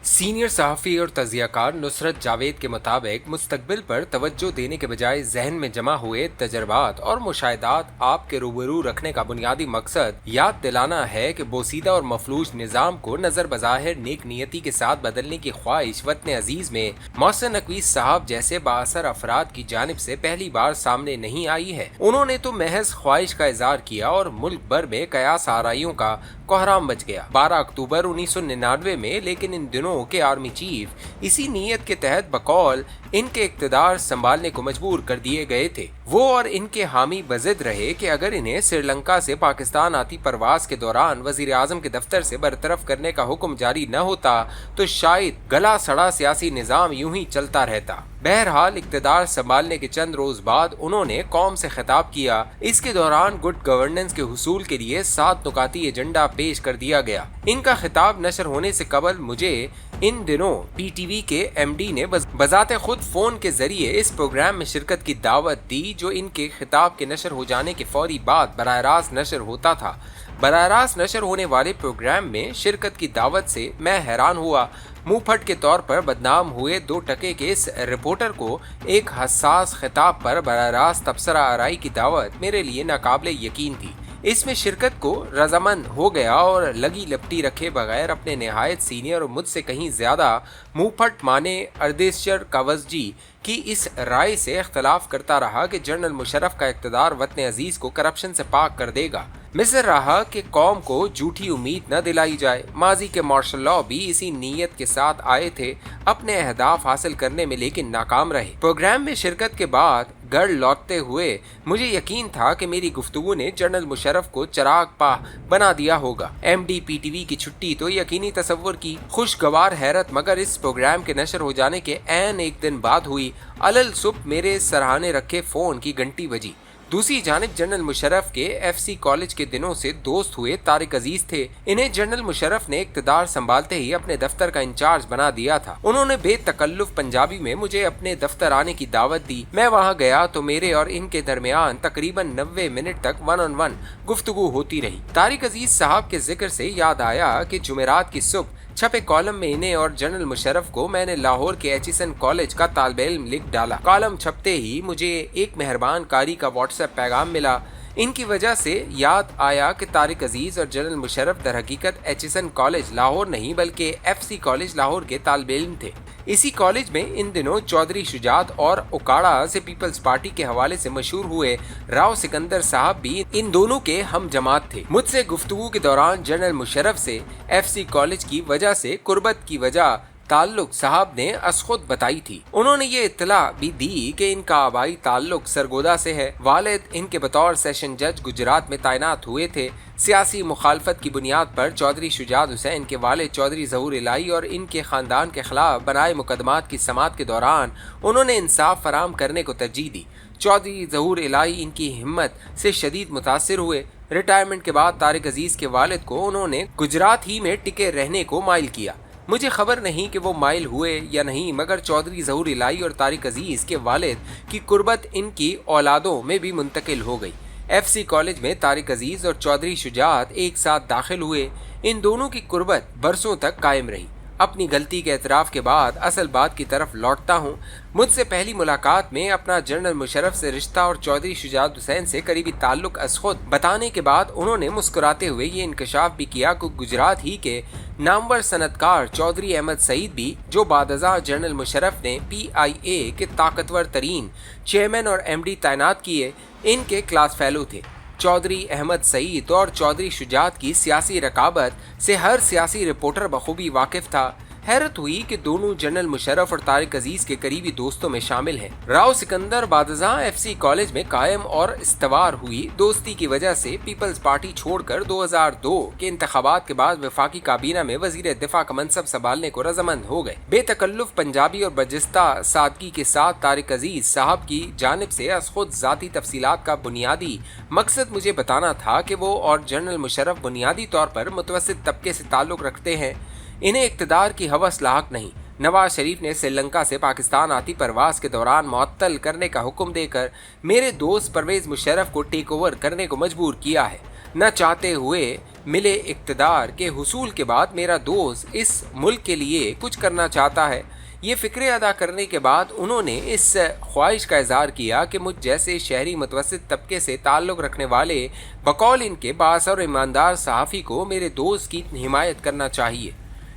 Senior सहाफ़ी और तज़ियाकार नुसरत जावेद के मुताबिक मुस्तकबिल पर तवज्जो देने के बजाय जहन में जमा हुए तजर्बात और मुशाहिदात आपके रूबरू रखने का बुनियादी मकसद याद दिलाना है कि बोसीदा और मफलूज निज़ाम को नज़र बज़ाहिर नेक नियति के साथ बदलने की ख्वाहिश वतन अजीज़ में मोहसिन नकवी साहब जैसे बाअसर अफराद की जानिब से पहली बार सामने नहीं आई है। उन्होंने तो महज ख्वाहिश का इज़हार किया और मुल्क भर में कयास आराइयों का कोहराम बच गया। 12 अक्टूबर 1999 में लेकिन इन दिनों के आर्मी चीफ इसी नीयत के तहत बकौल इनके इक्तदार संभालने को मजबूर कर दिए गए थे। वो और इनके हामी बजिद रहे कि अगर इन्हें श्रीलंका से पाकिस्तान आती परवास के दौरान वजीर आजम के दफ्तर से बरतरफ करने का हुक्म जारी न होता तो शायद गला सड़ा सियासी निजाम यूं ही चलता रहता। बहरहाल इक्तदार संभालने के चंद रोज बाद उन्होंने कौम से खिताब किया। इसके दौरान गुड गवर्नेंस के हुसूल के लिए 7 नुकाती एजेंडा पेश कर दिया गया। इनका खिताब नशर होने से कबल मुझे इन दिनों पीटीवी के एमडी ने बजाते खुद फोन के जरिए इस प्रोग्राम में शिरकत की दावत दी जो इनके खिताब के नशर हो जाने के फौरी बाद बराह रास्त नशर होता था। बराह रास्त नशर होने वाले प्रोग्राम में शिरकत की दावत से मैं हैरान हुआ। मुंहफट के तौर पर बदनाम हुए 2 टके के इस रिपोर्टर को एक हसास खिताब पर बराह रास्त तबसरा आराई की दावत मेरे लिए नाकाबिले यकीन थी। इसमें शिरकत को रजामंद हो गया और लगी लपटी रखे बगैर अपने नहायत सीनियर और मुझसे कहीं ज्यादा मुंहफट माने अर्देशर कावजजी की इस राय से इख्तलाफ करता रहा कि जनरल मुशर्रफ का इक़्तिदार वतन अजीज को करप्शन से पाक कर देगा। मिस्र रहा कि कौम को झूठी उम्मीद न दिलाई जाए। माजी के मार्शल लॉ भी इसी नीयत के साथ आए थे अपने अहदाफ हासिल करने में, लेकिन नाकाम रहे। प्रोग्राम में शिरकत के बाद घर लौटते हुए मुझे यकीन था कि मेरी गुफ्तगू ने जनरल मुशर्रफ को चिराग पा बना दिया होगा। एमडी पीटीवी की छुट्टी तो यकीनी तस्वुर की खुशगवार हैरत मगर इस प्रोग्राम के नशर हो जाने के ऐन एक दिन बाद हुई। अलल सुबह मेरे सराहने रखे फोन की घंटी बजी। दूसरी जानिब जनरल मुशर्रफ के एफसी कॉलेज के दिनों से दोस्त हुए तारिक अजीज थे। इन्हें जनरल मुशर्रफ ने इक़्तिदार संभालते ही अपने दफ्तर का इंचार्ज बना दिया था। उन्होंने बेतकल्लुफ पंजाबी में मुझे अपने दफ्तर आने की दावत दी। मैं वहां गया तो मेरे और इनके दरमियान तकरीबन 90 मिनट तक 1-on-1 गुफ्तगू होती रही। तारिक अजीज साहब के जिक्र से याद आया कि जुमेरात की सुबह छपे कॉलम में इन्हें और जनरल मुशर्रफ को मैंने लाहौर के एचिसन कॉलेज का तालिब इल्म लिख डाला। कॉलम छपते ही मुझे एक मेहरबान कारी का व्हाट्सएप पैगाम मिला। इनकी वजह से याद आया कि तारिक अजीज और जनरल मुशर्रफ दर हकीकत एचिसन कॉलेज लाहौर नहीं बल्कि एफसी कॉलेज लाहौर के तालिब इल्म थे। इसी कॉलेज में इन दिनों चौधरी शुजात और उकाड़ा से पीपल्स पार्टी के हवाले से मशहूर हुए राव सिकंदर साहब भी इन दोनों के हम जमात थे। मुझसे गुफ्तगू के दौरान जनरल मुशर्रफ से एफसी कॉलेज की वजह से कुर्बत की वजह ताल्लुक साहब ने असखुद बताई थी। उन्होंने ये इत्तला भी दी कि इनका आबाई ताल्लुक सरगोदा से है। वालिद इनके बतौर सेशन जज गुजरात में तैनात हुए थे। सियासी मुखालफत की बुनियाद पर चौधरी शुजात हुसैन के वालिद चौधरी ज़हूर इलाही और इनके खानदान के खिलाफ बनाए मुकदमात की समात के दौरान उन्होंने इंसाफ फराम करने को तरजीह दी। चौधरी ज़हूर इलाही इनकी हिम्मत से शदीद मुतासिर हुए। रिटायरमेंट के बाद तारिक अजीज के वालिद को उन्होंने गुजरात ही में टिके रहने को माइल किया। मुझे खबर नहीं कि वो माइल हुए या नहीं, मगर चौधरी ज़हूर इलाही और तारिक अजीज के वालिद की कुर्बत इनकी औलादों में भी मुंतकिल हो गई। एफसी कॉलेज में तारिक अजीज और चौधरी शुजात एक साथ दाखिल हुए। इन दोनों की कुर्बत बरसों तक कायम रही। अपनी गलती के एतराफ़ के बाद असल बात की तरफ लौटता हूँ। मुझसे पहली मुलाकात में अपना जनरल मुशर्रफ से रिश्ता और चौधरी शुजात हुसैन से करीबी ताल्लुक असखुद बताने के बाद उन्होंने मुस्कुराते हुए ये इंकशाफ भी किया कि गुजरात ही के नामवर सनतकार चौधरी अहमद सईद भी, जो बादज़ा जनरल मुशर्रफ ने PIA के ताकतवर तरीन चेयरमैन और MD तैनात किए, इनके क्लास फेलो थे। चौधरी अहमद सईद और चौधरी शुजात की सियासी रकाबत से हर सियासी रिपोर्टर बखूबी वाकिफ था। हैरत हुई कि दोनों जनरल मुशर्रफ और तारिक अजीज के करीबी दोस्तों में शामिल हैं। राव सिकंदर बादशाह एफसी कॉलेज में कायम और इस्तवार हुई दोस्ती की वजह से पीपल्स पार्टी छोड़कर 2002 के इंतखाबात के बाद वफाकी काबीना में वजीर दिफा का मनसब संभालने को रजामंद हो गए। बेतकल्लुफ पंजाबी और बर्जस्ता सादगी के साथ तारिक अजीज साहब की जानिब से खुद जाती तफसीलात का बुनियादी मकसद मुझे बताना था कि वो और जनरल मुशर्रफ बुनियादी तौर पर मुतवस्सित तबके से ताल्लुक रखते हैं। इन्हें इक़्तिदार की हवस लाहक नहीं। नवाज शरीफ ने श्रीलंका से पाकिस्तान आती परवास के दौरान मुअत्तल करने का हुक्म देकर मेरे दोस्त परवेज मुशर्रफ को टेक ओवर करने को मजबूर किया है। न चाहते हुए ملے اقتدار کے حصول کے بعد میرا دوست اس ملک کے لیے کچھ کرنا چاہتا ہے۔ یہ فکرے ادا کرنے کے بعد انہوں نے اس خواہش کا اظہار کیا کہ مجھ جیسے شہری متوسط طبقے سے تعلق رکھنے والے بقول ان کے بااثر اور ایماندار صحافی کو میرے دوست کی حمایت کرنا چاہیے۔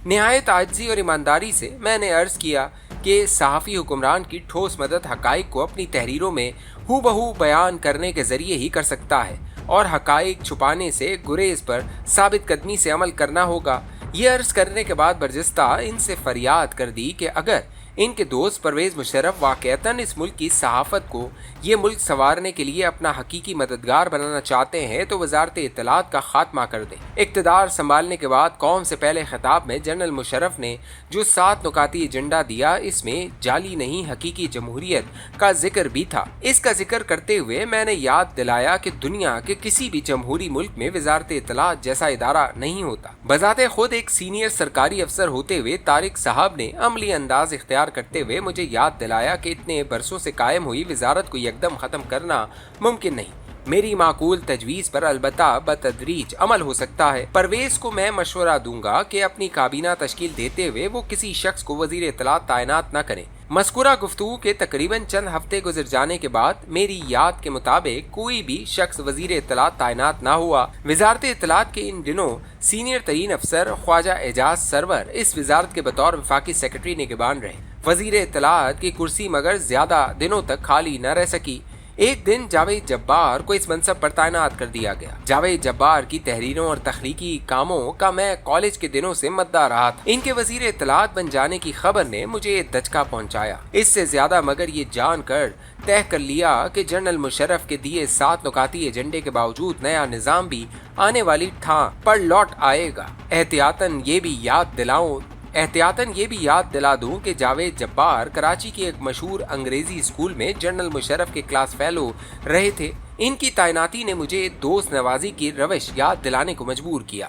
نہایت عاجزی اور ایمانداری سے میں نے عرض کیا کہ صحافی حکمران کی ٹھوس مدد حقائق کو اپنی تحریروں میں ہو بہو بیان کرنے کے ذریعے ہی کر سکتا ہے اور حقائق چھپانے سے گریز پر ثابت قدمی سے عمل کرنا ہوگا۔ یہ عرض کرنے کے بعد برجستہ ان سے فریاد کر دی کہ اگر ان کے دوست پرویز مشرف واقعتاً اس ملک کی صحافت کو یہ ملک سنوارنے کے لیے اپنا حقیقی مددگار بنانا چاہتے ہیں تو وزارت اطلاعات کا خاتمہ کر دیں۔ اقتدار سنبھالنے کے بعد قوم سے پہلے خطاب میں جنرل مشرف نے جو 7 نکاتی ایجنڈا دیا، اس میں جعلی نہیں حقیقی جمہوریت کا ذکر بھی تھا۔ اس کا ذکر کرتے ہوئے میں نے یاد دلایا کہ دنیا کے کسی بھی جمہوری ملک میں وزارت اطلاعات جیسا ادارہ نہیں ہوتا۔ بذات خود ایک سینئر سرکاری افسر ہوتے ہوئے طارق صاحب نے عملی انداز اختیار کرتے ہوئے مجھے یاد دلایا کہ اتنے برسوں سے قائم ہوئی وزارت کو یکدم ختم کرنا ممکن نہیں۔ میری معقول تجویز پر البتہ بتدریج عمل ہو سکتا ہے۔ پرویز کو میں مشورہ دوں گا کہ اپنی کابینہ تشکیل دیتے ہوئے وہ کسی شخص کو وزیر اطلاعات تعینات نہ کریں۔ مذکورہ گفتگو کے تقریباً چند ہفتے گزر جانے کے بعد میری یاد کے مطابق کوئی بھی شخص وزیر اطلاعات تعینات نہ ہوا۔ وزارت اطلاعات کے ان دنوں سینئر ترین افسر خواجہ اعجاز سرور اس وزارت کے بطور وفاقی سیکرٹری نگہبان رہے۔ وزیر اطلاعات کی کرسی مگر زیادہ دنوں تک خالی نہ رہ سکی۔ ایک دن جاوید جبار کو اس منصب پر تعینات کر دیا گیا۔ جاوید جبار کی تحریروں اور تخلیقی کاموں کا میں کالج کے دنوں سے مدعا رہا تھا۔ ان کے وزیر اطلاعات بن جانے کی خبر نے مجھے دھچکا پہنچایا۔ اس سے زیادہ مگر یہ جان کر طے کر لیا کہ جنرل مشرف کے دیے 7 نکاتی ایجنڈے کے باوجود نیا نظام بھی آنے والی ٹھان پر لوٹ آئے گا۔ احتیاطاً یہ بھی یاد دلا دوں کہ جاوید جبار کراچی کے ایک مشہور انگریزی اسکول میں جنرل مشرف کے کلاس فیلو رہے تھے۔ ان کی تعیناتی نے مجھے دوست نوازی کی روش یاد دلانے کو مجبور کیا۔